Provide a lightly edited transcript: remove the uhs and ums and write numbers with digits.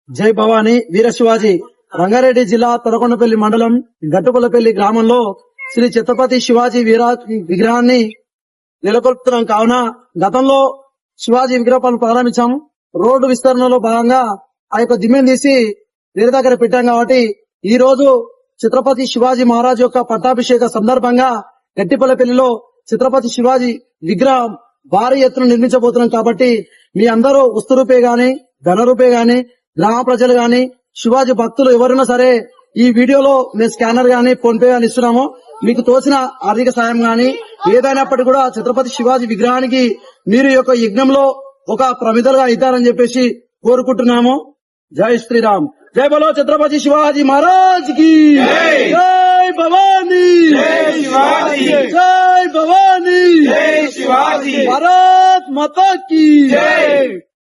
జై భవానీ వీర శివాజీ రంగారెడ్డి జిల్లా తలకొండపల్లి మండలం గట్టుకొల్లపల్లి గ్రామంలో శ్రీ ఛత్రపతి శివాజీ విగ్రహాన్ని నెలకొల్పుతున్నాం. కావున గతంలో శివాజీ విగ్రహాలను ప్రారంభించాం. రోడ్డు విస్తరణలో భాగంగా ఆ యొక్క దిమ్మెను తీసి వేరే దగ్గర పెట్టాం. కాబట్టి ఈ రోజు ఛత్రపతి శివాజీ మహారాజ్ యొక్క పట్టాభిషేక సందర్భంగా గట్టిపల్లపల్లిలో ఛత్రపతి శివాజీ విగ్రహం భారీ ఎత్తున నిర్మించబోతున్నాం. కాబట్టి మీ అందరూ వస్తు రూపే గాని ధన రూపే గాని గ్రామ ప్రజలు గాని శివాజీ భక్తులు ఎవరైనా సరే ఈ వీడియోలో మేము స్కానర్ గాని ఫోన్ పే గాని ఇస్తున్నాము. మీకు తోచిన ఆర్థిక సాయం గాని ఏదైనప్పటికీ కూడా ఛత్రపతి శివాజీ విగ్రహానికి మీరు ఈ యొక్క యజ్ఞంలో ఒక ప్రమిదలుగా అవుతారని చెప్పేసి కోరుకుంటున్నాము. జై శ్రీరామ్. జై బలో ఛత్రపతి శివాజీ మహారాజ్ కి జై భవానీ. జై భవానీ. భారత్ మాతా की जय.